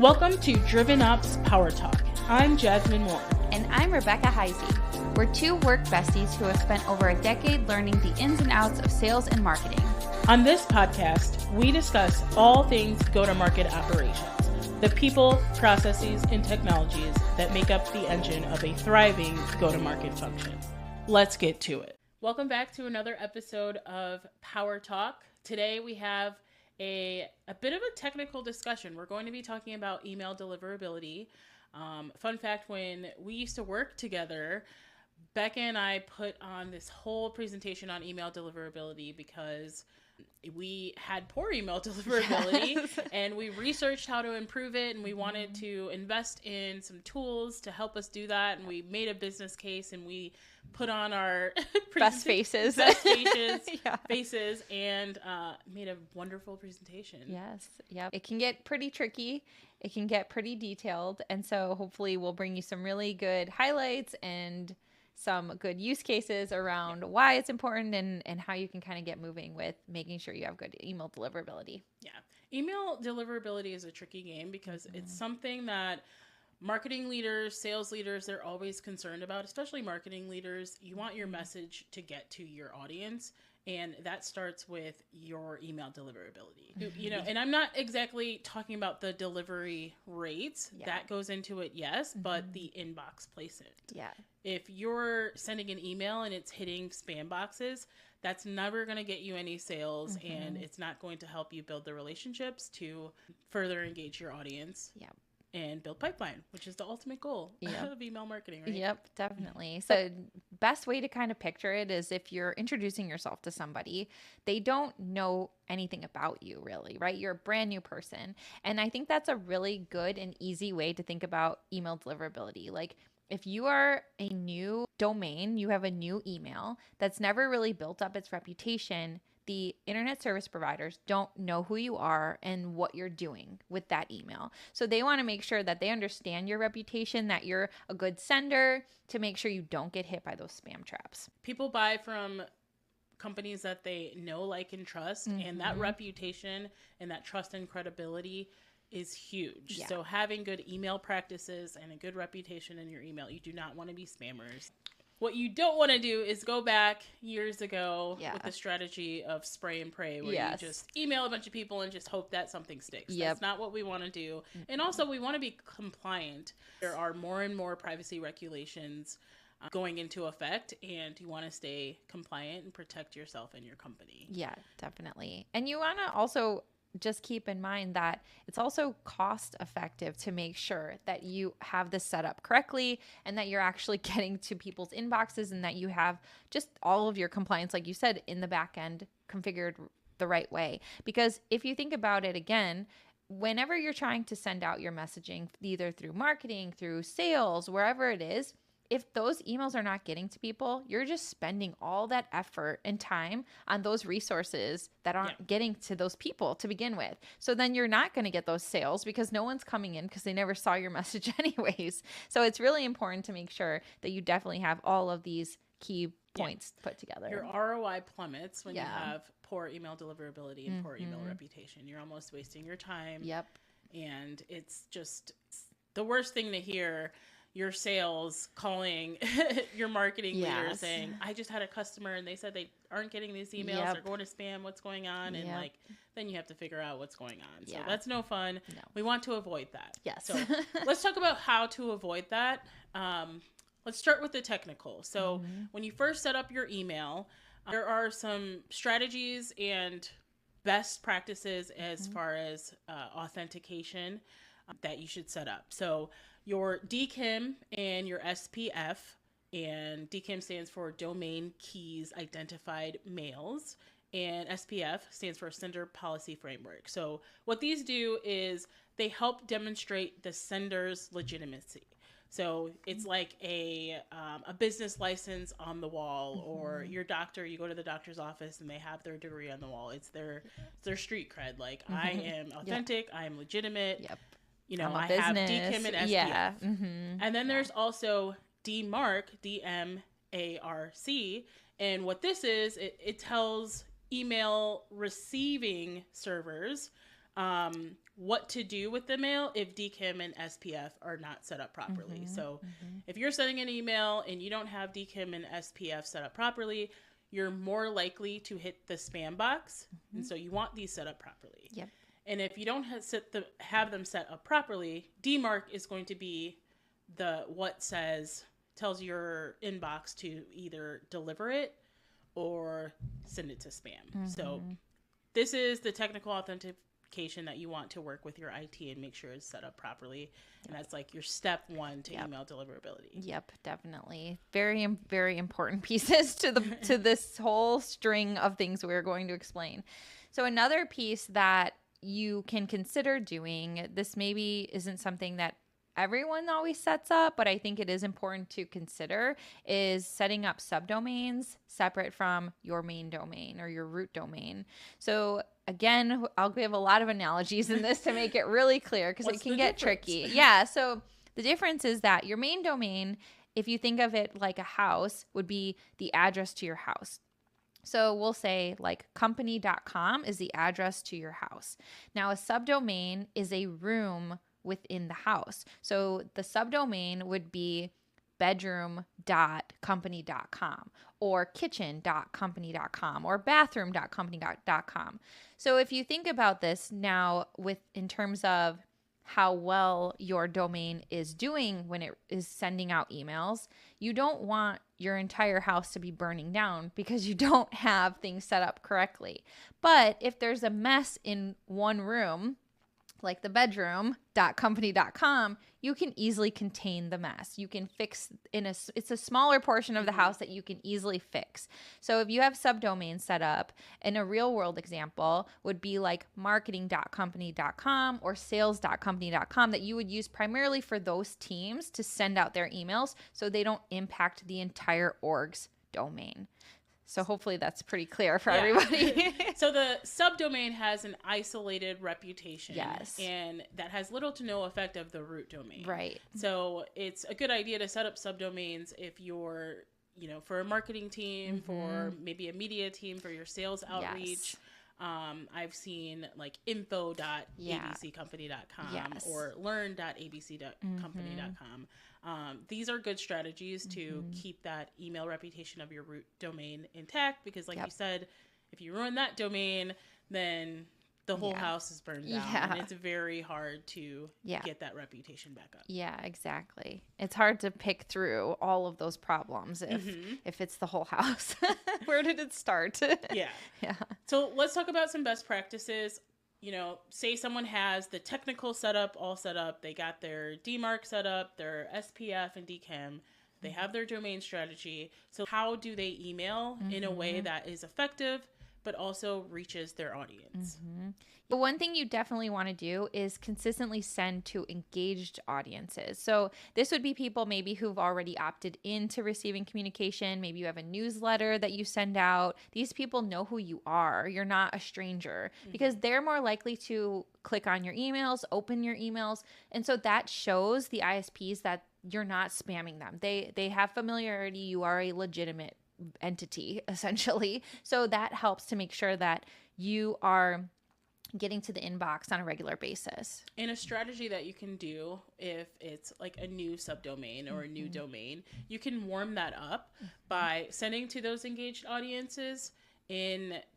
Welcome to Driven Up's Power Talk. I'm Jasmine Moore. And I'm Rebecca Heisey. We're two work besties who have spent over a decade learning the ins and outs of sales and marketing. On this podcast, we discuss all things go-to-market operations, the people, processes, and technologies that make up the engine of a thriving go-to-market function. Let's get to it. Welcome back to another episode of Power Talk. Today we have a bit of a technical discussion. We're going to be talking about email deliverability. Fun fact, when we used to work together, Becca and I put on this whole presentation on email deliverability because we had poor email deliverability. Yes. And we researched how to improve it, and we wanted to invest in some tools to help us do that. And we made a business case, and we put on our best faces yeah. faces and made a wonderful presentation. Yes. Yep. It can get pretty tricky. It can get pretty detailed. And so hopefully we'll bring you some really good highlights and some good use cases around why it's important and how you can kind of get moving with making sure you have good email deliverability. Yeah. Email deliverability is a tricky game because it's something that marketing leaders, sales leaders, they're always concerned about, especially marketing leaders. You want your message to get to your audience, and that starts with your email deliverability. You know, and I'm not exactly talking about the delivery rates. Yeah. That goes into it, yes, but the inbox placement. Yeah. If you're sending an email and it's hitting spam boxes, that's never going to get you any sales, and it's not going to help you build the relationships to further engage your audience. Yeah. And build pipeline, which is the ultimate goal of email marketing, right? Yep, definitely. So best way to kind of picture it is if you're introducing yourself to somebody, they don't know anything about you really, right? You're a brand new person. And I think that's a really good and easy way to think about email deliverability. Like if you are a new domain, you have a new email that's never really built up its reputation, the internet service providers don't know who you are and what you're doing with that email. So they want to make sure that they understand your reputation, that you're a good sender, to make sure you don't get hit by those spam traps. People buy from companies that they know, like, and trust, and that reputation and that trust and credibility is huge. Yeah. So having good email practices and a good reputation in your email, you do not want to be spammers. What you don't want to do is go back years ago with the strategy of spray and pray, where you just email a bunch of people and just hope that something sticks. Yep. That's not what we want to do. And also, we want to be compliant. There are more and more privacy regulations going into effect, and you want to stay compliant and protect yourself and your company. Yeah, definitely. And you want to also just keep in mind that it's also cost effective to make sure that you have this set up correctly and that you're actually getting to people's inboxes and that you have just all of your compliance, like you said, in the back end configured the right way. Because if you think about it again, whenever you're trying to send out your messaging, either through marketing, through sales, wherever it is, if those emails are not getting to people, you're just spending all that effort and time on those resources that aren't getting to those people to begin with. So then you're not going to get those sales because no one's coming in because they never saw your message anyways. So it's really important to make sure that you definitely have all of these key points put together. Your ROI plummets when you have poor email deliverability and poor email reputation. You're almost wasting your time. Yep. And it's just the worst thing to hear. Your sales calling your marketing leader saying, I just had a customer and they said they aren't getting these emails. They're going to spam. What's going on? And then you have to figure out what's going on. So that's no fun. No. We want to avoid that. Yes. So let's talk about how to avoid that. Let's start with the technical. So when you first set up your email, there are some strategies and best practices as far as authentication that you should set up. So your DKIM and your SPF, and DKIM stands for Domain Keys Identified Mails, and SPF stands for Sender Policy Framework. So what these do is they help demonstrate the sender's legitimacy. So it's like a business license on the wall, or your doctor, you go to the doctor's office and they have their degree on the wall. It's their street cred. Like, I am authentic, I am legitimate. Yep. You know, I have DKIM and SPF. Yeah. And then there's also DMARC, DMARC. And what this is, it tells email receiving servers what to do with the mail if DKIM and SPF are not set up properly. So if you're sending an email and you don't have DKIM and SPF set up properly, you're more likely to hit the spam box. And so you want these set up properly. Yep. And if you don't have them set up properly, DMARC is going to be tells your inbox to either deliver it or send it to spam. So this is the technical authentication that you want to work with your IT and make sure it's set up properly. And that's like your step one to email deliverability. Yep, definitely. Very, very important pieces to to this whole string of things we're going to explain. So another piece that you can consider doing, this maybe isn't something that everyone always sets up, but I think it is important to consider, is setting up subdomains separate from your main domain or your root domain. So again, I'll give a lot of analogies in this to make it really clear because it can get tricky. Yeah. So the difference is that your main domain, if you think of it like a house, would be the address to your house. So we'll say like company.com is the address to your house. Now a subdomain is a room within the house. So the subdomain would be bedroom.company.com or kitchen.company.com or bathroom.company.com. So if you think about this now in terms of how well your domain is doing when it is sending out emails, you don't want your entire house to be burning down because you don't have things set up correctly. But if there's a mess in one room, like the bedroom.company.com, you can easily contain the mess. You can fix it's a smaller portion of the house that you can easily fix. So if you have subdomains set up, and a real world example would be like marketing.company.com or sales.company.com that you would use primarily for those teams to send out their emails so they don't impact the entire org's domain. So hopefully that's pretty clear for everybody. So the subdomain has an isolated reputation. Yes. And that has little to no effect of the root domain. Right. So it's a good idea to set up subdomains if you're, for a marketing team, for maybe a media team, for your sales outreach. I've seen like info.abccompany.com or learn.abccompany.com. These are good strategies to keep that email reputation of your root domain intact because like you said, if you ruin that domain, then the whole house is burned down and it's very hard to get that reputation back up. Yeah, exactly. It's hard to pick through all of those problems if it's the whole house. Where did it start? Yeah. So let's talk about some best practices. Say someone has the technical setup all set up. They got their DMARC set up, their SPF and DKIM. They have their domain strategy. So how do they email in a way that is effective, but also reaches their audience? The one thing you definitely want to do is consistently send to engaged audiences. So this would be people maybe who've already opted into receiving communication. Maybe you have a newsletter that you send out. These people know who you are. You're not a stranger because they're more likely to click on your emails, open your emails. And so that shows the ISPs that you're not spamming them. They have familiarity. You are a legitimate entity, essentially. So that helps to make sure that you are getting to the inbox on a regular basis. And a strategy that you can do if it's like a new subdomain or a new domain, you can warm that up by sending to those engaged audiences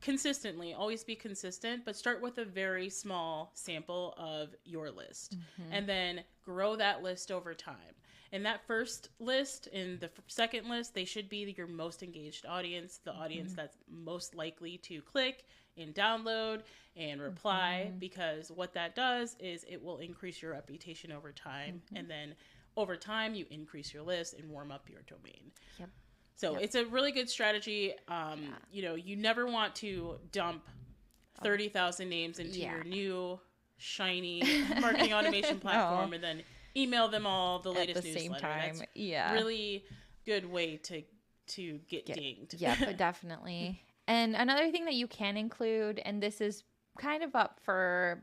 consistently. Always be consistent, but start with a very small sample of your list and then grow that list over time. And that first list and the second list, they should be your most engaged audience, the audience that's most likely to click and download and reply, because what that does is it will increase your reputation over time. And then over time, you increase your list and warm up your domain. So it's a really good strategy. You never want to dump 30,000 names into your new shiny marketing automation platform and then email them all the latest at the newsletter. same time. That's really good way to get dinged. Yeah, definitely. And another thing that you can include, and this is kind of up for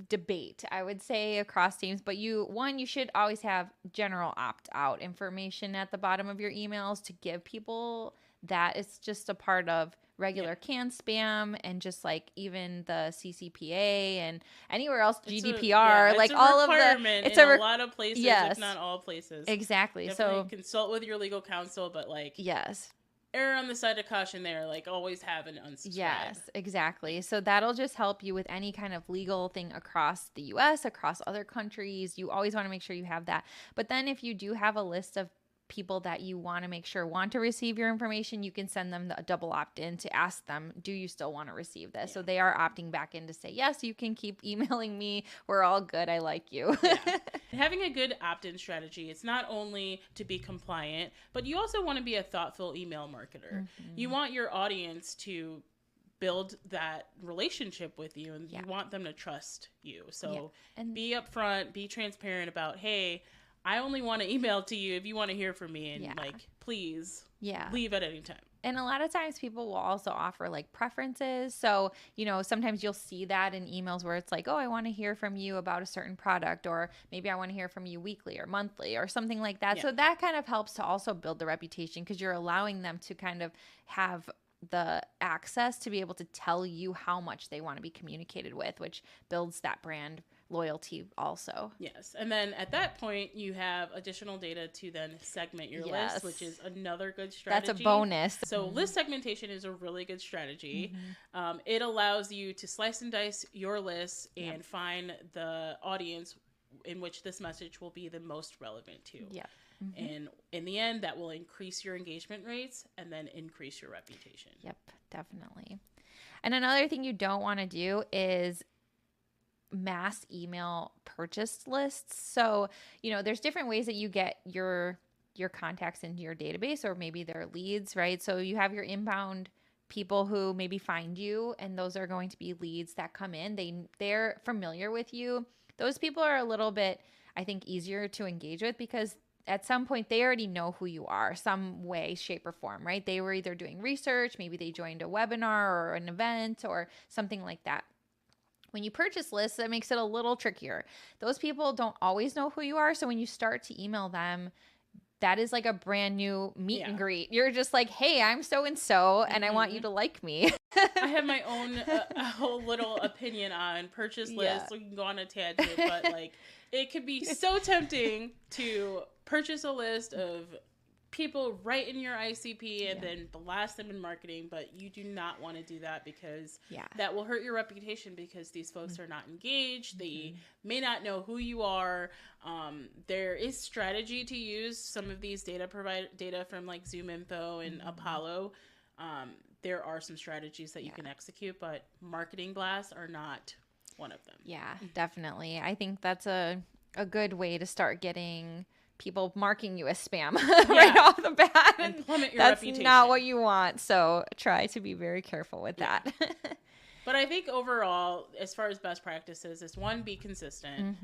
debate, I would say, across teams, but you should always have general opt-out information at the bottom of your emails to give people that is just a part of regular can spam, and just like even the CCPA and anywhere else, GDPR, like all of the, it's a lot of places, yes, if not all places. Exactly. Definitely consult with your legal counsel, but like, yes, err on the side of caution there. Like, always have an unsubscribe. Yes, exactly. So that'll just help you with any kind of legal thing across the US, across other countries. You always want to make sure you have that. But then if you do have a list of people that you want to make sure want to receive your information, you can send them a double opt-in to ask them, do you still want to receive this? Yeah. So they are opting back in to say, yes, you can keep emailing me. We're all good. I like you. Yeah. Having a good opt-in strategy, it's not only to be compliant, but you also want to be a thoughtful email marketer. Mm-hmm. You want your audience to build that relationship with you, and you want them to trust you. So and be upfront, be transparent about, hey, I only want to email to you if you want to hear from me, and like, please leave at any time. And a lot of times people will also offer like preferences. So, you know, sometimes you'll see that in emails where it's like, oh, I want to hear from you about a certain product, or maybe I want to hear from you weekly or monthly or something like that. Yeah. So that kind of helps to also build the reputation, because you're allowing them to kind of have the access to be able to tell you how much they want to be communicated with, which builds that brand loyalty also. Yes. And then at that point, you have additional data to then segment your list, which is another good strategy. That's a bonus. So list segmentation is a really good strategy. It allows you to slice and dice your list and find the audience in which this message will be the most relevant to. Yeah. And in the end, that will increase your engagement rates and then increase your reputation. Yep, definitely. And another thing you don't want to do is mass email purchase lists. So, you know, there's different ways that you get your contacts into your database, or maybe they're leads, right? So you have your inbound people who maybe find you, and those are going to be leads that come in. They're familiar with you. Those people are a little bit, I think, easier to engage with, because at some point they already know who you are, some way, shape, or form, right? They were either doing research, maybe they joined a webinar or an event or something like that. When you purchase lists, that makes it a little trickier. Those people don't always know who you are. So when you start to email them, that is like a brand new meet and greet. You're just like, hey, I'm so-and-so, and I want you to like me. I have my own whole little opinion on purchase lists. So we can go on a tangent, but like, it could be so tempting to purchase a list of people right in your ICP and then blast them in marketing, but you do not want to do that, because that will hurt your reputation, because these folks are not engaged. They may not know who you are. There is strategy to use some of these data from like ZoomInfo and Apollo. There are some strategies that you can execute, but marketing blasts are not one of them. Yeah, definitely. I think that's a good way to start getting people marking you as spam right off the bat. And plummet your reputation. That's not what you want. So try to be very careful with that. But I think overall, as far as best practices, is one, be consistent.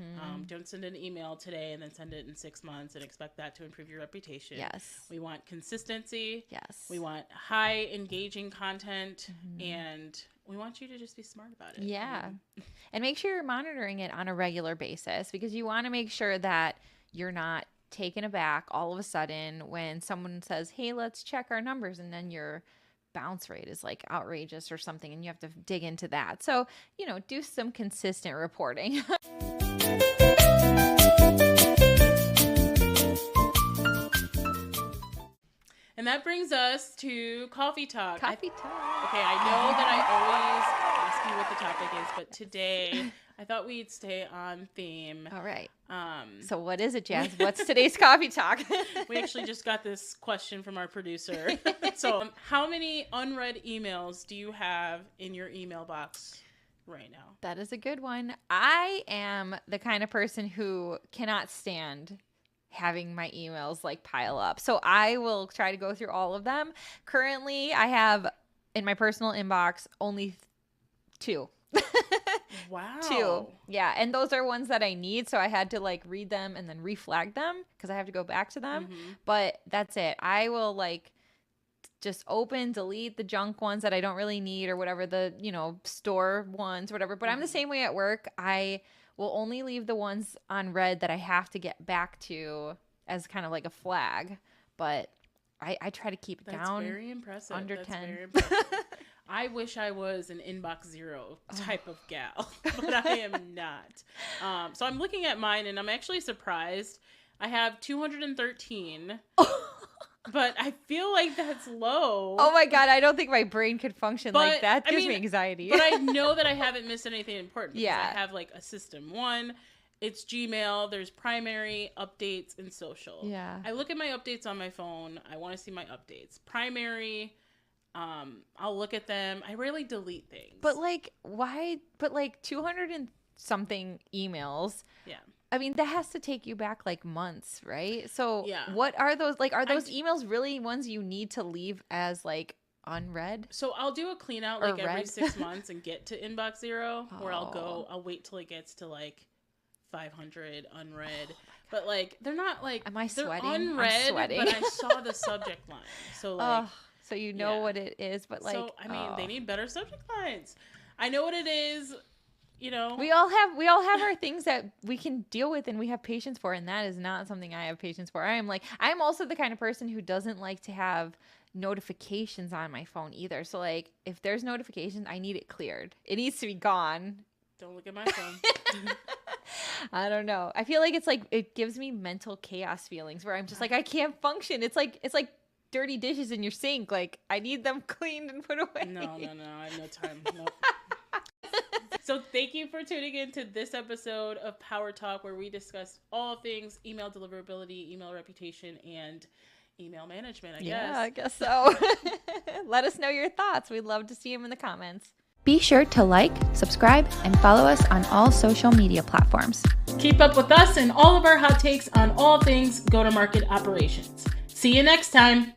Don't send an email today and then send it in 6 months and expect that to improve your reputation. Yes. We want consistency. Yes. We want high engaging content, and we want you to just be smart about it. Yeah. And make sure you're monitoring it on a regular basis, because you want to make sure that you're not taken aback all of a sudden when someone says, hey, let's check our numbers, and then your bounce rate is like outrageous or something, and you have to dig into that. So, you know, do some consistent reporting. And that brings us to coffee talk. Coffee talk. Okay, I know that I always ask you what the topic is, but today I thought we'd stay on theme. All right. So what is it, Jazz? What's today's coffee talk? We actually just got this question from our producer. So how many unread emails do you have in your email box right now? That is a good one. I am the kind of person who cannot stand having my emails like pile up. So I will try to go through all of them. Currently, I have in my personal inbox only 2. Wow. 2. Yeah. And those are ones that I need. So I had to like read them and then reflag them, because I have to go back to them. But that's it. I will like just open, delete the junk ones that I don't really need, or whatever, the, you know, store ones, whatever. But I'm the same way at work. I will only leave the ones on read that I have to get back to as kind of like a flag. But I try to keep it That's down. very impressive. Under That's 10. Very impressive. I wish I was an inbox zero type of gal, but I am not. So I'm looking at mine, and I'm actually surprised. I have 213, but I feel like that's low. Oh my God, I don't think my brain could function like that. It gives me anxiety. But I know that I haven't missed anything important. Yeah. I have like a system one. It's Gmail. There's primary, updates, and social. Yeah. I look at my updates on my phone. I want to see my updates. Primary, I'll look at them. I rarely delete things. But like, why? But like 200 and something emails. Yeah. I mean, that has to take you back like months, right? So yeah. What are those? Like, are those emails really ones you need to leave as like unread? So I'll do a clean out like every 6 months and get to inbox zero, where I'll wait till it gets to like 500 unread. But like, they're not like, am I sweating? Unread, I'm sweating. But I saw the subject line. So like, so you know what it is, but like, so I mean, they need better subject lines. I know what it is. You know, we all have our things that we can deal with and we have patience for, and that is not something I have patience for. I'm also the kind of person who doesn't like to have notifications on my phone either. So like, if there's notifications, I need it cleared. It needs to be gone. Don't look at my phone. I don't know. I feel like it's like, it gives me mental chaos feelings where I'm just like, I can't function. It's like dirty dishes in your sink. Like, I need them cleaned and put away. No, I have no time. Nope. So thank you for tuning in to this episode of Power Talk, where we discuss all things email deliverability, email reputation, and email management, I guess. Yeah, I guess so. Let us know your thoughts. We'd love to see them in the comments. Be sure to like, subscribe, and follow us on all social media platforms. Keep up with us and all of our hot takes on all things go-to-market operations. See you next time.